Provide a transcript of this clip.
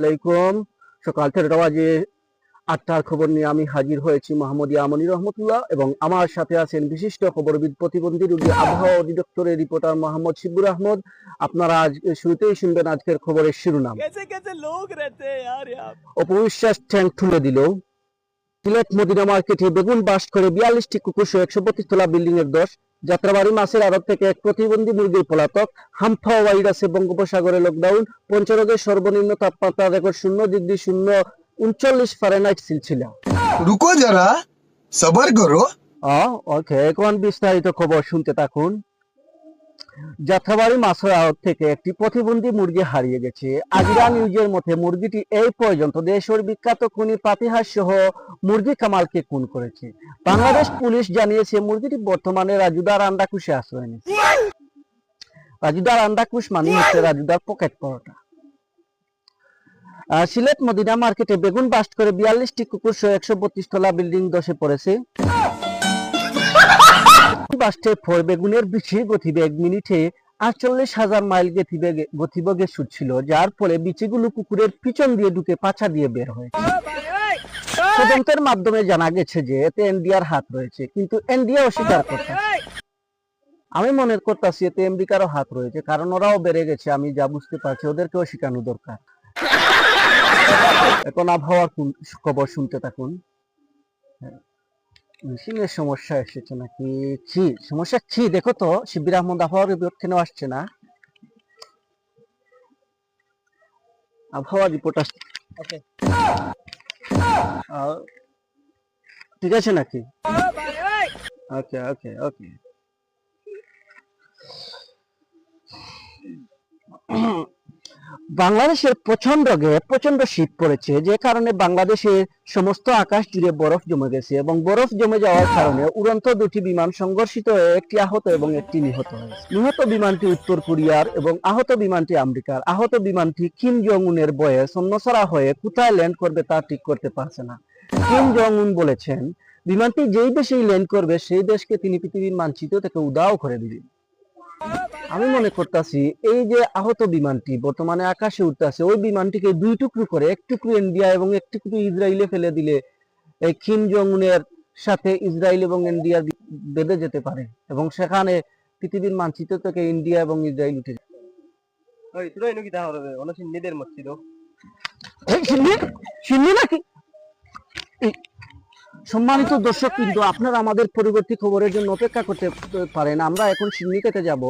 আলাইকুম। সকাল 13টা বাজে 8টার খবর নিয়ে আমি হাজির হয়েছি মোহাম্মদ ইয়ামানী রহমতুল্লাহ এবং আমার সাথে আছেন বিশিষ্ট খবরবিদ প্রতিবন্ধী রোগী আবহাওয়া অধিদপ্তরের রিপোর্টার মোহাম্মদ শিবুর আহমদ। আপনারা আজ শুরুতেই শুনবেন আজকের খবরের শিরোনাম। অপবিশ্বাস ট্যাঙ্ক তুলে দিল। সিলেট মদিনা মার্কেটে বেগুন বাস্ট করে 42টি কুকুর সহ 125 তলা বিল্ডিং এর দোষ। যাত্রাবাড়ি মাছের আড়ত থেকে এক প্রতিবন্ধী মুরগির পলাতক। হাম্পা ভাইরাসে বঙ্গোপসাগরে লকডাউন। পঞ্চরোগের সর্বনিম্ন তাপমাত্রা রেকর্ড 0°039 ফারেনহাইট ছিল। রুকো যারা, সবার করো। ওকে, এখন বিস্তারিত খবর শুনতে থাকুন। যাত্রাবাড়ি মাছের আড়ত থেকে একটি প্রতিবন্ধী মুরগি হারিয়ে গেছে। আজিরা নিউজের মতে মুরগিটি এই পর্যন্ত দেশের বিখ্যাত খুনি পাতিহাস সহ মুরগি কামালকে খুন করেছে। বাংলাদেশ পুলিশ জানিয়েছে মুরগিটি বর্তমানে রাজুদার আন্ডাকুশে আশ্রয় নিচ্ছে। রাজুদার আন্ডাকুশ মানে হচ্ছে রাজুদার পকেট পরোটা। সিলেট মদিনা মার্কেটে বেগুন বাস্ট করে 42টি কুকুর সহ 132 তলা বিল্ডিং ধসে পড়েছে। বাস্টের পর বেগুনের বিচি গতিবেগ মিনিটে 48,000 মাইল গতিবেগে ছুটছিল, যার ফলে বিচিগুলো কুকুরের পিছন দিয়ে ঢুকে পাছা দিয়ে বের হয়েছে। তদন্তের মাধ্যমে জানা গেছে যে এতে এনডিআর হাত রয়েছে, কিন্তু এনডিআর অস্বীকার করছে। আমি মনে করতেছি এতে আমেরিকারও হাত রয়েছে, কারণ ওরাও বেড়ে গেছে। আমি যা বুঝতে পারছি ওদেরকেও শেখানো দরকার। এখন আবহাওয়ার খবর শুনতে থাকুন। মেশিনের সমস্যা এসেছে নাকি? সমস্যা দেখো তো। শিবির আহমদ আবহাওয়ার রিপোর্ট কেন আসছে না? আবহাওয়ার রিপোর্ট আসছে ঠিক আছে নাকি? ওকে ওকে ওকে। বাংলাদেশের প্রচন্ড শীত পড়েছে, যে কারণে বাংলাদেশের সমস্ত আকাশ জুড়ে বরফ জমে গেছে এবং বরফ জমে যাওয়ার কারণে উড়ন্ত দুটি বিমান সংঘর্ষিত হয়ে একটি আহত এবং একটি নিহত হয়েছে। নিহত বিমানটি উত্তর কোরিয়ার এবং আহত বিমানটি আমেরিকার। আহত বিমানটি কিম জং উনের বয়ে ছন্নছাড়া হয়ে কোথায় ল্যান্ড করবে তা ঠিক করতে পারছে না। কিম জং উন বলেছেন বিমানটি যেই দেশেই ল্যান্ড করবে সেই দেশকে তিনি পৃথিবীর মানচিত্র থেকে উধাও করে দিবেন। আমি মনে করতেছি এই যে আহত বিমানটি বর্তমানে আকাশে উঠতেছে, ওই বিমানটিকে দুই টুকরো করে এক টুকরো ইন্ডিয়া এবং এক টুকরো ইসরায়েলে ফেলে দিলে এই কিম জং উনের সাথে ইসরায়েল এবং ইন্ডিয়া বেঁধে যেতে পারে এবং সেখানে পৃথিবীর মানচিত্র থেকে ইন্ডিয়া এবং ইসরায়েল উঠে যাবে। সম্মানিত দর্শক, কিন্তু আপনারা আমাদের পরবর্তী খবরের জন্য অপেক্ষা করতে পারেন। আমরা এখন সিন্নি খেতে যাব।